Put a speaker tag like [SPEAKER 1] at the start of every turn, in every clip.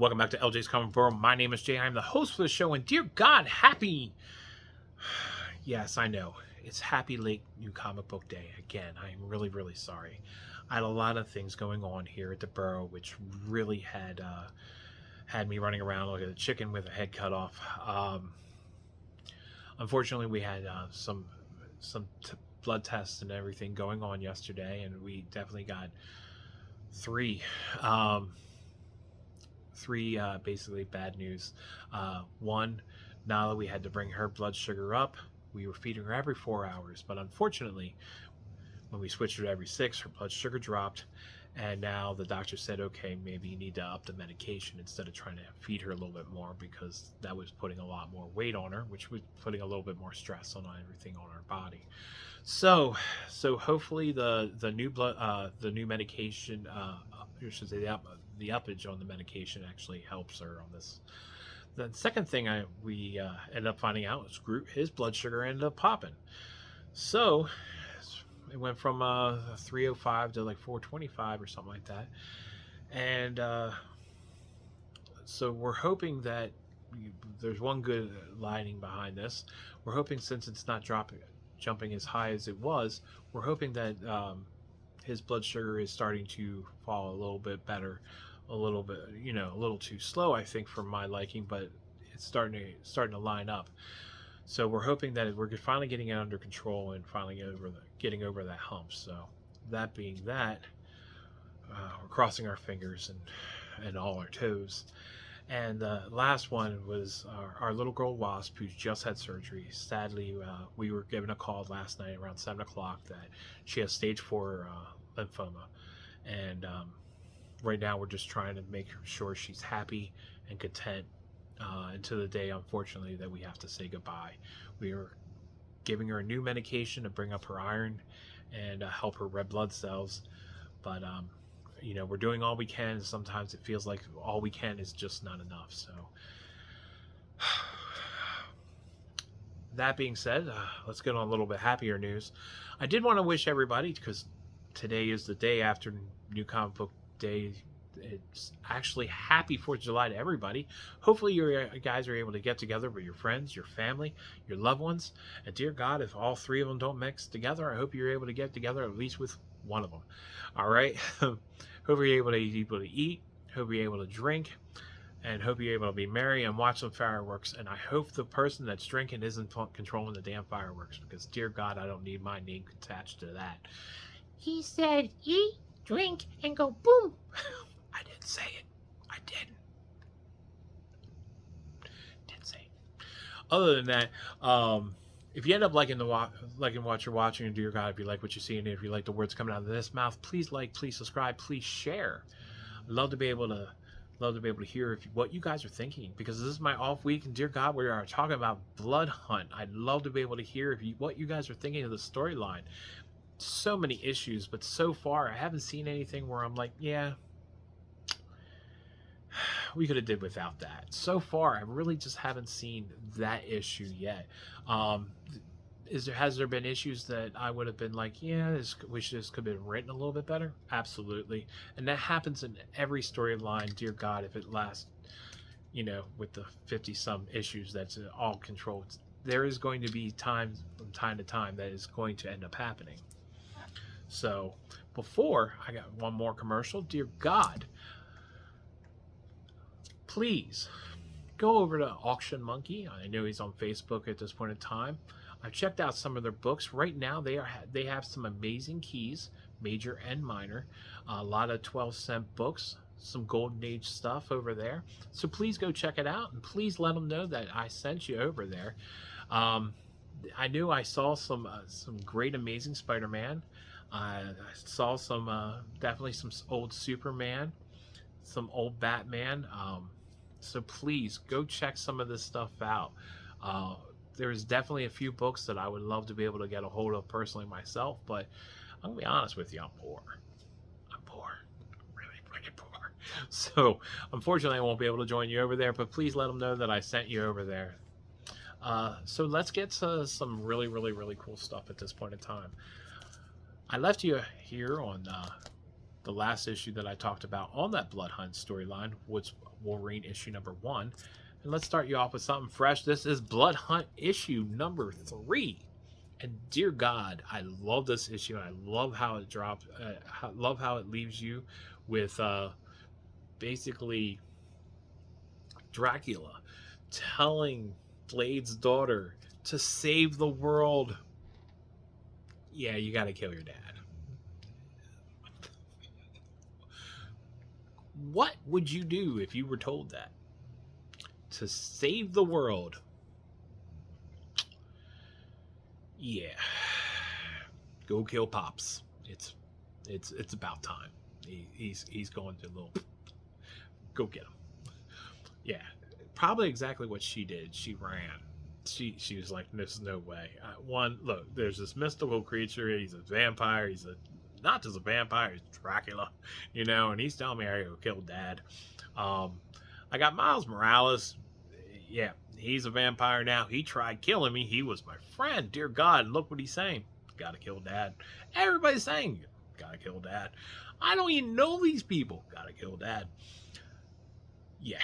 [SPEAKER 1] Welcome back to LJ's Comic World. My name is Jay. I'm the host for the show, and dear God, happy... Yes, I know. It's happy late new comic book day. Again, I'm really, really sorry. I had a lot of things going on here at the Borough, which really had me running around like a chicken with a head cut off. Unfortunately, we had some blood tests and everything going on yesterday, and we definitely got three basically bad news. One, Nala, we had to bring her blood sugar up. We were feeding her every 4 hours, but unfortunately, when we switched her to every 6, her blood sugar dropped, and now the doctor said, okay, maybe you need to up the medication instead of trying to feed her a little bit more, because that was putting a lot more weight on her, which was putting a little bit more stress on everything on her body. So hopefully the new medication, I should say the uppage on the medication actually helps her on this. The second thing we ended up finding out was his blood sugar ended up popping. So it went from 305 to like 425 or something like that. And so we're hoping that there's one good lining behind this. We're hoping, since it's not jumping as high as it was, we're hoping that his blood sugar is starting to fall a little bit better, a little bit, a little too slow, I think, for my liking, but it's starting to line up. So we're hoping that we're finally getting it under control and finally getting over that hump. So that being that, we're crossing our fingers and all our toes. And the last one was our little girl Wasp, who's just had surgery. Sadly, we were given a call last night around 7 o'clock that she has stage 4 lymphoma. And right now we're just trying to make sure she's happy and content until the day, unfortunately, that we have to say goodbye. We are giving her a new medication to bring up her iron and help her red blood cells. But we're doing all we can. Sometimes it feels like all we can is just not enough. So that being said, let's get on a little bit happier news. I did want to wish everybody, because today is the day after New Comic Book Day, it's actually happy 4th of July to everybody. Hopefully you guys are able to get together with your friends, your family, your loved ones. And dear God, if all 3 of them don't mix together, I hope you're able to get together at least with one of them. All right. Hope you're able to eat, hope you're able to drink, and hope you're able to be merry and watch some fireworks. And I hope the person that's drinking isn't controlling the damn fireworks, because dear God, I don't need my name attached to that.
[SPEAKER 2] He said eat, drink, and go boom.
[SPEAKER 1] I didn't say it. I didn't say it. Other than that, if you end up liking what you're watching, and dear God, if you like what you see, and if you like the words coming out of this mouth, please like, please subscribe, please share. I'd love to be able to hear what you guys are thinking, because this is my off week, and dear God, we are talking about Blood Hunt. I'd love to be able to hear what you guys are thinking of the storyline. So many issues, but so far I haven't seen anything where I'm like, yeah, we could have did without that. So far, I really just haven't seen that issue yet. Has there been issues that I would have been like, yeah, wish this could have been written a little bit better? Absolutely. And that happens in every storyline, dear God, if it lasts, with the 50-some issues that's all controlled. There is going to be times from time to time that is going to end up happening. So, before I got one more commercial, dear God, please go over to Auction Monkey. I know he's on Facebook at this point in time. I've checked out some of their books. Right now, they have some amazing keys, major and minor. A lot of 12-cent books, some Golden Age stuff over there. So please go check it out, and please let them know that I sent you over there. I knew I saw some great, amazing Spider-Man. I saw definitely some old Superman, some old Batman. So please go check some of this stuff out. There's definitely a few books that I would love to be able to get a hold of personally myself, but I'm gonna be honest with you, I'm poor. I'm really freaking poor. So unfortunately, I won't be able to join you over there, but please let them know that I sent you over there. So let's get to some really, really, really cool stuff at this point in time. I left you here on the last issue that I talked about on that Blood Hunt storyline was Wolverine issue number 1. And let's start you off with something fresh. This is Blood Hunt issue number 3. And dear God, I love this issue. I love how it dropped. Love how it leaves you with basically Dracula telling Blade's daughter to save the world. Yeah, you got to kill your dad. What would you do if you were told that? To save the world. Yeah. Go kill Pops. It's about time. He's going to little. Go get him. Yeah, probably exactly what she did. She ran. She was like, "There's no way." One, look, there's this mystical creature. He's a vampire. He's not just a vampire. He's Dracula, and he's telling me I go kill Dad. I got Miles Morales. Yeah, he's a vampire now. He tried killing me. He was my friend. Dear God, look what he's saying. Gotta kill Dad. Everybody's saying, gotta kill Dad. I don't even know these people. Gotta kill Dad. Yeah,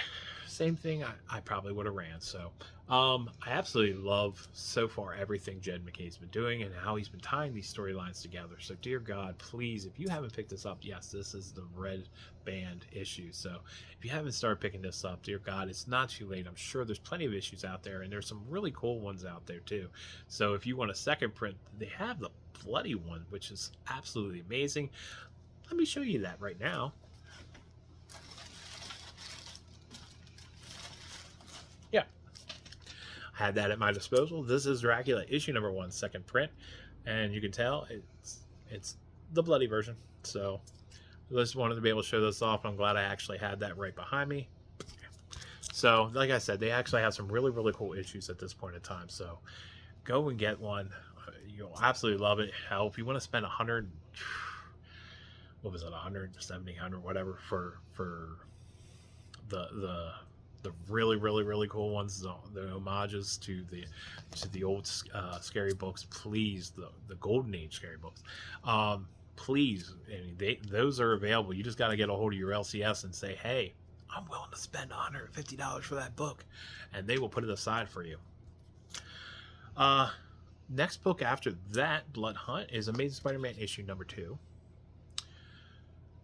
[SPEAKER 1] same thing. I probably would have ran. So I absolutely love so far everything Jed McKay's been doing and how he's been tying these storylines together. So dear God, please, if you haven't picked this up, yes, this is the red band issue. So if you haven't started picking this up, dear God, it's not too late. I'm sure there's plenty of issues out there, and there's some really cool ones out there too. So if you want a second print, they have the bloody one, which is absolutely amazing. Let me show you that right now. Yeah, I had that at my disposal. This is Dracula issue number 1, second print, and you can tell it's the bloody version. So I just wanted to be able to show this off. I'm glad I actually had that right behind me. So like I said, they actually have some really, really cool issues at this point in time. So go and get one. You'll absolutely love it. Hell, if you want to spend 100, what was it, 170, 100, whatever, for the really, really, really cool ones, the homages to the old scary books, please, the golden age scary books, please, I mean, those are available. You just got to get a hold of your LCS and say, hey, I'm willing to spend $150 for that book, and they will put it aside for you. Next book after that, Blood Hunt, is Amazing Spider-Man issue number 2.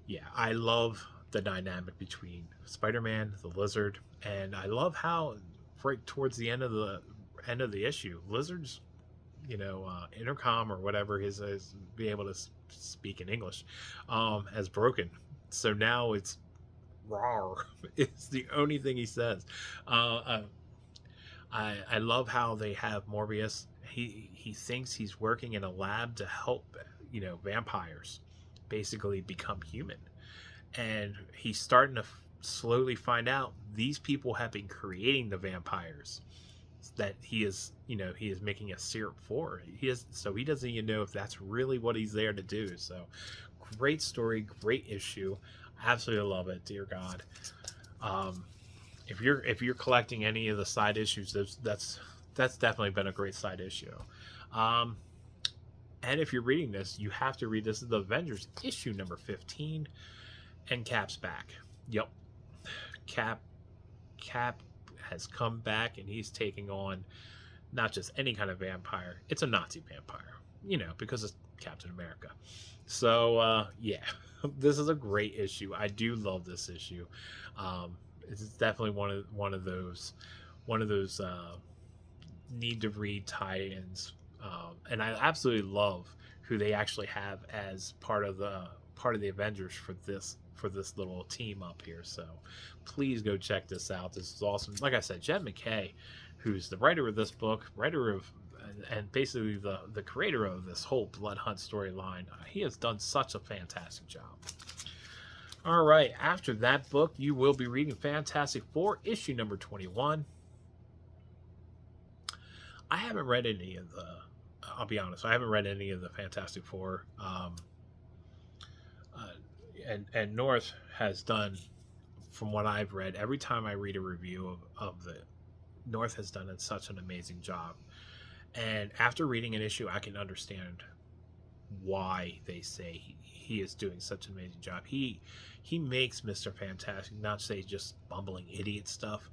[SPEAKER 1] Yeah, I love the dynamic between Spider-Man, the Lizard, and I love how right towards the end of the issue, Lizard's intercom or whatever his be able to speak in English has broken, so now it's rawr. It's the only thing he says. I love how they have Morbius. He thinks he's working in a lab to help vampires basically become human, and he's starting to slowly find out these people have been creating the vampires that he is making a syrup for. So he doesn't even know if that's really what he's there to do. So great story, great issue, absolutely love it. Dear God, if you're collecting any of the side issues, that's definitely been a great side issue. And if you're reading this, you have to read this is the Avengers issue number 15, and Cap's back. Yep, Cap has come back, and he's taking on not just any kind of vampire. It's a Nazi vampire, because it's Captain America. So yeah, this is a great issue. I do love this issue. It's definitely one of those need to read tie-ins. And I absolutely love who they actually have as part of the Avengers for this little team up here. So please go check this out. This is awesome. Like I said, Jed McKay, who's the writer of this book, and basically the creator of this whole Blood Hunt storyline, he has done such a fantastic job. All right, after that book, you will be reading Fantastic Four issue number 21. I haven't read any of the. I'll be honest, I haven't read any of the Fantastic Four. And North has done, from what I've read, every time I read a review of the North has done such an amazing job. And after reading an issue, I can understand why they say he is doing such an amazing job. He makes Mr. Fantastic not say just bumbling idiot stuff.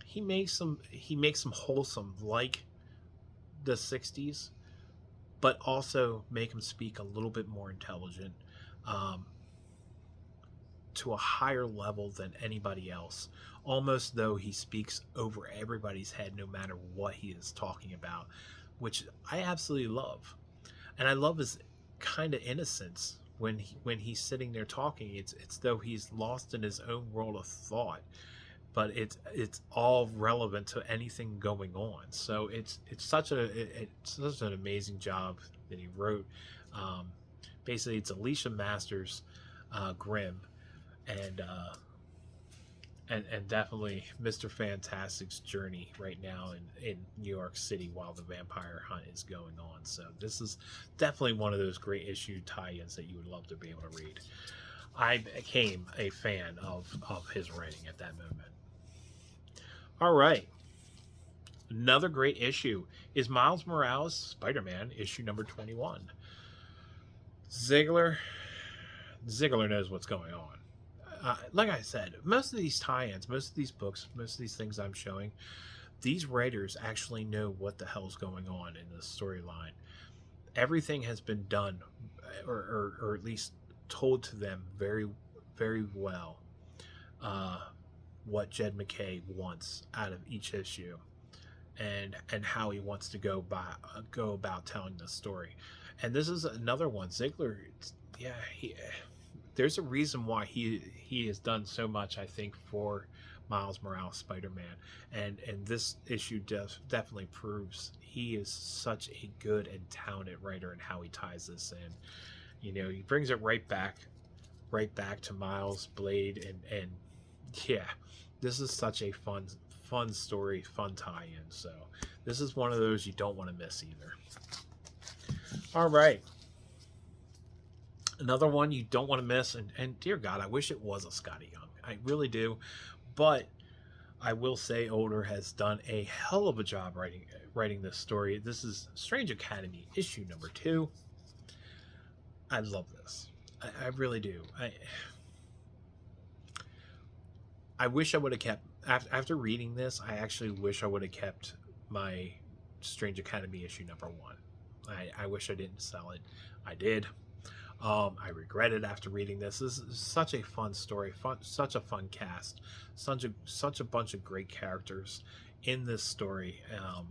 [SPEAKER 1] He makes them wholesome like the 60s, but also make him speak a little bit more intelligent, um, to a higher level than anybody else, almost though he speaks over everybody's head no matter what he is talking about, which I absolutely love. And I love his kind of innocence when he's sitting there talking. It's though he's lost in his own world of thought, but it's all relevant to anything going on. So it's such an amazing job that he wrote. Um, Basically, it's Alicia Masters, Grimm, and and definitely Mr. Fantastic's journey right now in New York City while the vampire hunt is going on. So this is definitely one of those great issue tie-ins that you would love to be able to read. I became a fan of his writing at that moment. All right. Another great issue is Miles Morales' Spider-Man issue number 21. Ziegler knows what's going on. Like I said, most of these tie-ins, most of these books, most of these things I'm showing, these writers actually know what the hell's going on in the storyline. Everything has been done, or at least told to them very, very well. What Jed MacKay wants out of each issue, and how he wants to go about telling the story. And this is another one. Ziegler, yeah, there's a reason why he has done so much, I think, for Miles Morales Spider-Man, and this issue definitely proves he is such a good and talented writer in how he ties this in. He brings it right back to Miles, Blade, and yeah, this is such a fun story, fun tie-in. So this is one of those you don't want to miss either. All right. Another one you don't want to miss, and dear God, I wish it was a Scotty Young. I really do. But I will say Older has done a hell of a job writing this story. This is Strange Academy, issue number 2. I love this. I really do. I wish I would have kept, after reading this, I actually wish I would have kept my Strange Academy issue number 1. I wish I didn't sell it. I did. I regret it after reading this. This is such a fun story, such a fun cast, such a bunch of great characters in this story. I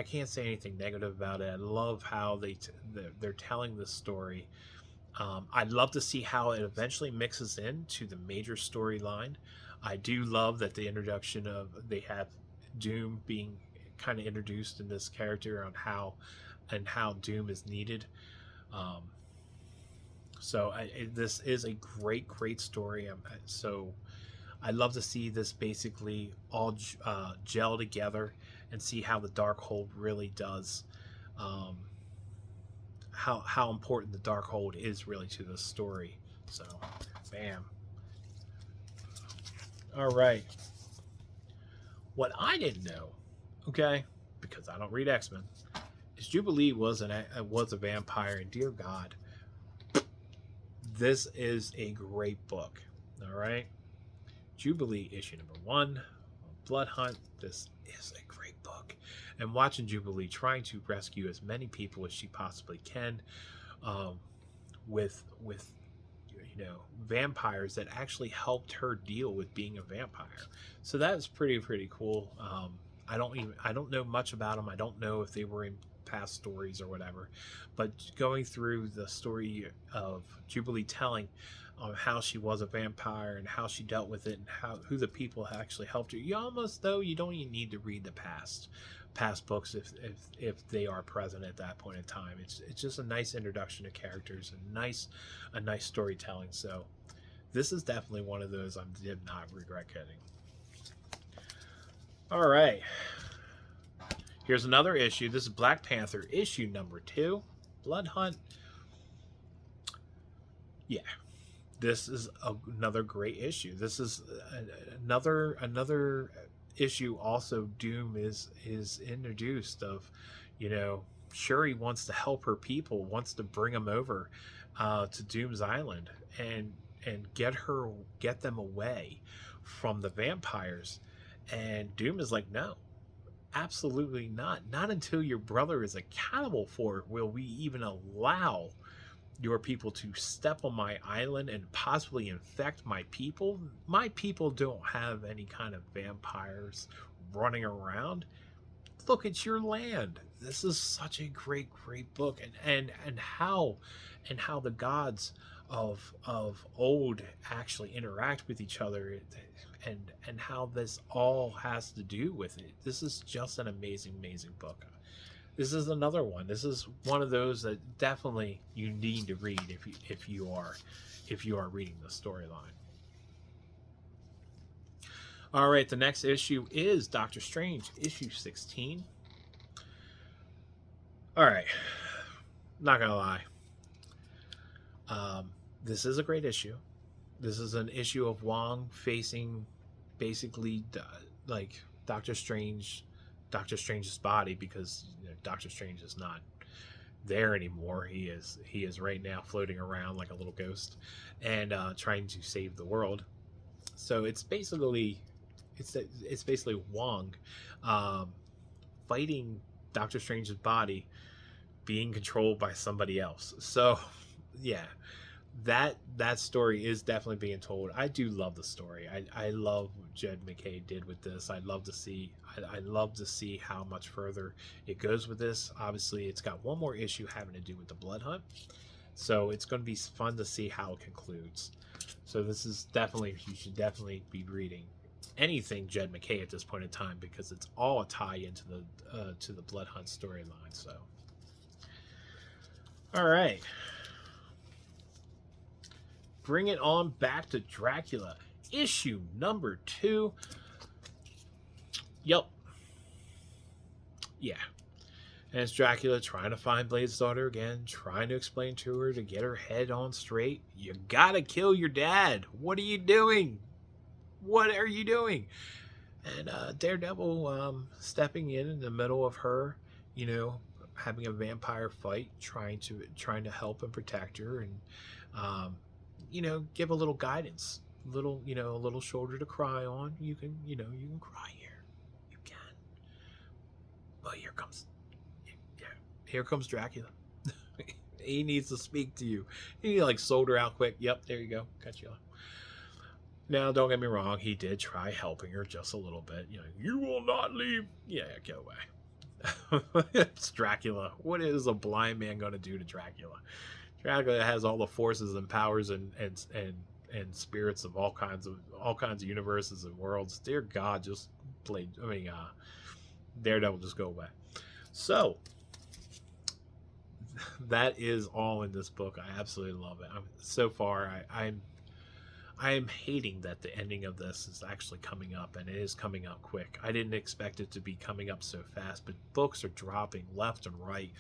[SPEAKER 1] can't say anything negative about it. I love how they're telling this story. I'd love to see how it eventually mixes into the major storyline. I do love that the introduction they have Doom being kind of introduced in this character on how Doom is needed. This is a great story. So I'd love to see this basically all gel together and see how the Darkhold really does. How important the Darkhold is really to this story. So, bam. All right. What I didn't know, okay, because I don't read X-Men, is Jubilee was a vampire, and dear God, this is a great book. All right, Jubilee issue number 1, Blood Hunt. This is a great book, and watching Jubilee trying to rescue as many people as she possibly can, with vampires that actually helped her deal with being a vampire. So that's pretty cool. I don't know much about them. I don't know if they were in past stories or whatever, but going through the story of Jubilee telling how she was a vampire and how she dealt with it and who the people actually helped her, you don't even need to read the past books if they are present at that point in time. It's just a nice introduction to characters and a nice storytelling. So this is definitely one of those I did not regret getting. All right, here's another issue. This is Black Panther issue number 2, Blood Hunt. Yeah, this is another great issue. This is another issue. Also, Doom is introduced of, You know, Shuri wants to help her people, wants to bring them over to Doom's Island and get them away from the vampires. And Doom is like, no, absolutely not. Not until your brother is accountable for it will we even allow your people to step on my island and possibly infect my people. My people don't have any kind of vampires running around. Look at your land. This is such a great book, and how the gods of old actually interact with each other, and how this all has to do with it. This is just an amazing book. This is another one. This is one of those that definitely you need to read if you are reading the storyline. All right, the next issue is Doctor Strange, issue 16. All right, not gonna lie. This is a great issue. This is an issue of Wong facing basically like Doctor Strange's body, because Doctor Strange is not there anymore. He is right now floating around like a little ghost and trying to save the world. So it's basically Wong fighting Doctor Strange's body being controlled by somebody else. So yeah, that story is definitely being told. I do love the story. I love what Jed MacKay did with this. I love to see how much further it goes with this. Obviously, it's got one more issue having to do with the Blood Hunt, so it's going to be fun to see how it concludes. So this is definitely, you should definitely be reading anything Jed MacKay at this point in time, because it's all a tie into the to the Blood Hunt storyline. So, all right, bring it on back to Dracula, issue number 2. Yep. Yeah. And it's Dracula trying to find Blade's daughter again, trying to explain to her to get her head on straight. You gotta kill your dad. What are you doing? What are you doing? And Daredevil stepping in the middle of her, having a vampire fight, trying to help and protect her, and give a little guidance, a little shoulder to cry on. You can cry here, you can. But here comes Dracula. He needs to speak to you. He sold her out quick. Yep, there you go. Cut you off. Now, don't get me wrong. He did try helping her just a little bit. You will not leave. Yeah, get away. It's Dracula. What is a blind man going to do to Dracula? Dracula has all the forces and powers and spirits of all kinds of universes and worlds. Dear God, just Daredevil, just go away. So that is all in this book. I absolutely love it. So far, I am hating that the ending of this is actually coming up, and it is coming up quick. I didn't expect it to be coming up so fast, but books are dropping left and right.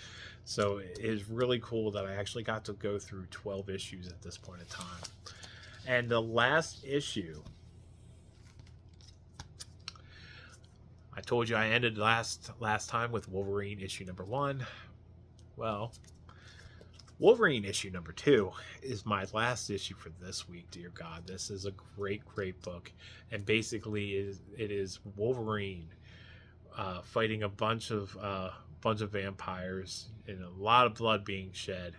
[SPEAKER 1] So it is really cool that I actually got to go through 12 issues at this point in time. And the last issue, I told you I ended last time with Wolverine issue number 1. Well, Wolverine issue number 2 is my last issue for this week. Dear God, this is a great book, and basically it is Wolverine fighting a bunch of vampires and a lot of blood being shed,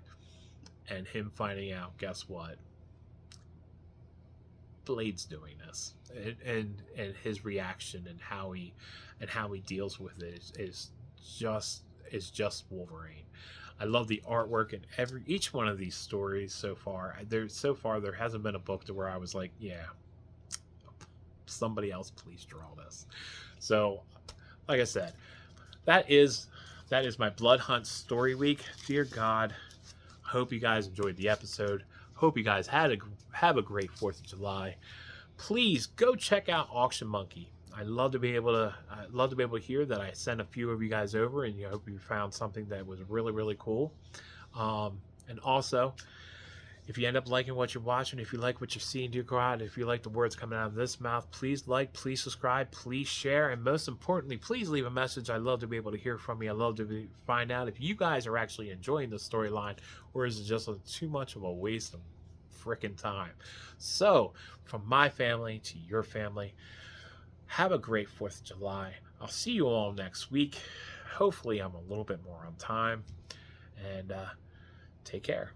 [SPEAKER 1] and him finding out, guess what? Blade's doing this, and his reaction and how he deals with it is just Wolverine. I love the artwork in each one of these stories so far. There hasn't been a book to where I was like, yeah, somebody else please draw this. So, like I said, that is my Blood Hunt story week. Dear God, I hope you guys enjoyed the episode. Hope you guys have a great 4th of July. Please go check out Auction Monkey. I'd love to be able to hear that I sent a few of you guys over, and I hope you found something that was really cool. And also, If you end up liking what you're watching, if you like what you're seeing, do go out. If you like the words coming out of this mouth, please like, please subscribe, please share, and most importantly, please leave a message. I love to be able to hear from you. I love to find out if you guys are actually enjoying the storyline, or is it just too much of a waste of freaking time. So, from my family to your family, have a great 4th of July. I'll see you all next week. Hopefully, I'm a little bit more on time. And take care.